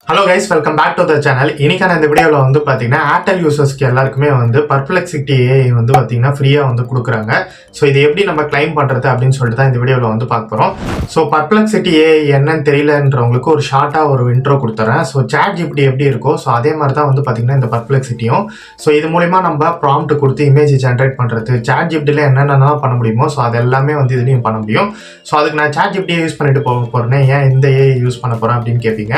Hello guys, welcome back to the channel. இன்னைக்கான இந்த வீடியோல வந்து பாத்தீங்கன்னா airtel யூசர்ஸ்க்கு எல்லாருக்குமே வந்து Perplexity AI வந்து பாத்தீங்கன்னா ஃப்ரீயா வந்து கொடுக்குறாங்க. சோ இது எப்படி நம்ம கிளைம் பண்றது அப்படினு சொல்லிட்டு தான் இந்த வீடியோல வந்து பார்க்க போறோம். சோ Perplexity AI என்னன்னு தெரியலன்றவங்களுக்கு ஒரு ஷார்ட்டா ஒரு இன்ட்ரோ கொடுத்துறேன். சோ ChatGPT எப்படி இருக்கோ சோ அதே மாதிரி தான் வந்து பாத்தீங்கன்னா இந்த Perplexityயும். சோ இது மூலமா நம்ம ப்ராம்ப்ட் கொடுத்து இமேஜ் ஜெனரேட் பண்றது, ChatGPTல என்னென்னலாம் பண்ண முடியுமோ சோ அது எல்லாமே வந்து இதுலயும் பண்ண முடியும். சோ அதுக்கு நான் ChatGPT யூஸ் பண்ணிட்டு போறேன். ஏன் இந்த AI யூஸ் பண்ண போறேன் அப்படினு கேப்பீங்க.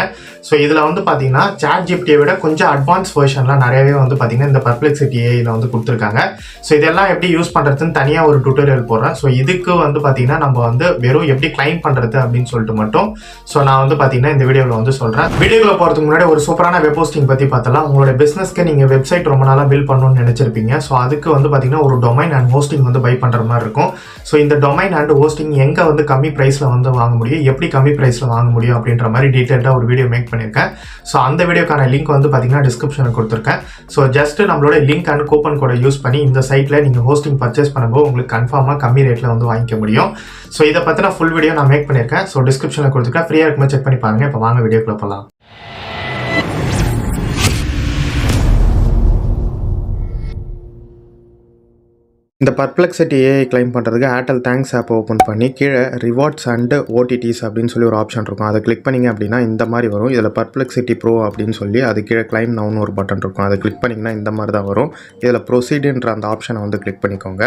சோ இதுல வந்து பாத்தீங்கன்னா ChatGPT விட கொஞ்சம் அட்வான்ஸ் வெர்ஷன்லாம் நிறையவே வந்து பாத்தீங்கன்னா இந்த Perplexity AI ல வந்து கொடுத்திருக்காங்க. சோ இதெல்லாம் எப்படி யூஸ் பண்றதுன்னு தனியா ஒரு டியூட்டோரியல் போடுறேன். சோ இதுக்கு வந்து பாத்தீங்கன்னா நம்ம வந்து வெறும் எப்படி கிளைம் பண்றது அப்படின்னு சொல்லிட்டு மட்டும் சோ நான் வந்து பாத்தீங்கன்னா இந்த வீடியோல வந்து சொல்றேன். வீடியோக்குள்ள போறதுக்கு முன்னாடி ஒரு சூப்பரான வெப் ஹோஸ்டிங் பத்தி பார்த்தலாம். உங்களோட பிசினஸ்க்கு நீங்க வெப்சைட் ரொம்ப நாளா பில்ட் பண்ணணும்னு நினைச்சிருப்பீங்க. சோ அதுக்கு வந்து பாத்தீங்கன்னா ஒரு டொமைன் அண்ட் ஹோஸ்டிங் வந்து பை பண்ற மாதிரி இருக்கும். சோ இந்த டொமைன் அண்ட் ஹோஸ்டிங் எங்க வந்து கம்மி பிரைஸ்ல வந்து வாங்க முடியும், எப்படி கம்மி பிரைஸ்ல வாங்க முடியும் அப்படின்ற மாதிரி டீடைலா ஒரு வீடியோ மேக் பண்ணிருக்கேன். ஸோ அந்த வீடியோக்கான லிங்க் வந்து பார்த்தீங்கன்னா டிஸ்கிரிப்ஷனில் கொடுத்துருக்கேன். ஸோ ஜஸ்ட் நம்மளோட லிங்க் அண்ட் கூப்பன் கோடை யூஸ் பண்ணி இந்த சைட்டில் நீங்கள் ஹோஸ்டிங் பர்ச்சேஸ் பண்ணும்போது உங்களுக்கு கன்ஃபார்மாக கம்மி ரேட்டில் வந்து வாங்கிக்க முடியும். ஸோ இதை பற்றின ஃபுல் வீடியோ நான் மேக் பண்ணியிருக்கேன். ஸோ டிஸ்கிரிப்ஷனில் கொடுத்துருக்கேன், ஃப்ரீயாக இருக்கும்போது செக் பண்ணி பாருங்கள். இப்போ வாங்க வீடியோக்குள்ள போகலாம். இந்த Perplexity AI கிளைம் பண்ணுறதுக்கு ஏர்டெல் தேங்க்ஸ் ஆப் ஓப்பன் பண்ணி கீழே ரிவார்ட்ஸ் அண்ட் ஓடிடிஸ் அப்படின்னு சொல்லி ஒரு ஆப்ஷன் இருக்கும். அதை கிளிக் பண்ணிங்க அப்படின்னா இந்த மாதிரி வரும். இதில் Perplexity Pro அப்படின்னு சொல்லி அது கீழே கிளைம் நவுன்னு ஒரு பட்டன் இருக்கும். அதை கிளிக் பண்ணிங்கன்னா இந்த மாதிரி தான் வரும். இதில் ப்ரொசீடுன்ற அந்த ஆப்ஷனை வந்து கிளிக் பண்ணிக்கோங்க.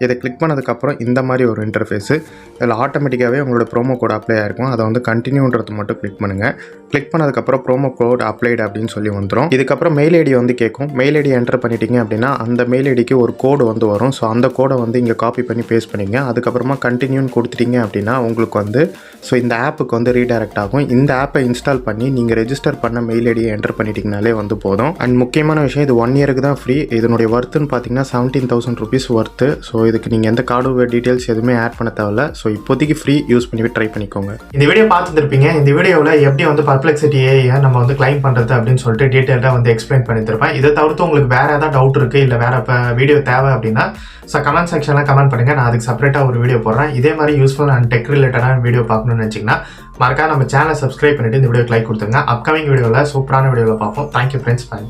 இதை கிளிக் பண்ணதுக்கப்புறம் இந்த மாதிரி ஒரு இன்டர்ஃபேஸு இதில் ஆட்டோமேட்டிக்காகவே உங்களோட ப்ரோமோ கோட் அப்ளை ஆகிருக்கும். அதை வந்து கண்டினியூன்றது மட்டும் கிளிக் பண்ணுங்கள். கிளிக் பண்ணதுக்கப்புறம் ப்ரோமோ கோட் அப்ளைடு அப்படின்னு சொல்லி வந்துடும். இதுக்கப்புறம் மெயில் ஐடி வந்து கேட்கும். மெயில் ஐடி என்டர் பண்ணிட்டீங்க அப்படின்னா அந்த மெயில் ஐடிக்கு ஒரு கோடு வந்து வரும். ஸோ அந்த கோடை வந்து இங்கே காப்பி பண்ணி பேஸ்ட் பண்ணிங்க. அதுக்கப்புறமா கண்டினியூன்னு கொடுத்துட்டீங்க அப்படின்னா உங்களுக்கு வந்து ஸோ இந்த ஆப்புக்கு வந்து ரீடைரக்ட் ஆகும். இந்த ஆப்பை இன்ஸ்டால் பண்ணி நீங்கள் ரெஜிஸ்டர் பண்ண மெயில் ஐடியை என்டர் பண்ணிட்டீங்கனாலே வந்து போதும். அண்ட் முக்கியமான விஷயம், இது 1 இயருக்கு தான் ஃப்ரீ. இதனுடைய ஒர்த்துன்னு பார்த்தீங்கன்னா 17,000 rupees ஒர்த்து. ஸோ இதுக்கு நீங்கள் எந்த கார்டு டீட்டெயில்ஸ் எதுவுமே ஆட் பண்ண தேவையில்ல. ஸோ இப்போதைக்கு ஃப்ரீ, யூஸ் பண்ணி ட்ரை பண்ணிக்கோங்க. இந்த வீடியோ பார்த்துருப்பீங்க. இந்த வீடியோவில் எப்படி வந்து Perplexity AI நம்ம வந்து கிளைம் பண்ணுறது அப்படின்னு சொல்லிட்டு டீட்டெயிலாக வந்து எக்ஸ்பிளைன் பண்ணியிருப்பேன். இதை தவிர்த்து உங்களுக்கு வேறு ஏதாவது டவுட் இருக்குது இல்லை வேறு வீடியோ தேவை அப்படின்னா ஸோ கமெண்ட் செக்ஷனில் கமெண்ட் பண்ணுங்கள். நான் அதுக்கு செப்பரேட்டாக ஒரு வீடியோ போடுறேன். இதே மாதிரி யூஸ்ஃபுல் அண்ட் டெக் ரிலேட்டடான வீடியோ பார்க்கணும்னு நினச்சிங்கன்னா மறக்காம நம்ம சேனலை சப்ஸ்கிரைப் பண்ணிட்டு இந்த வீடியோக்கு லைக் கொடுத்துருங்க. அப்கமிங் வீடியோவில் சூப்பரான வீடியோவில் பார்ப்போம். Thank you friends. பை.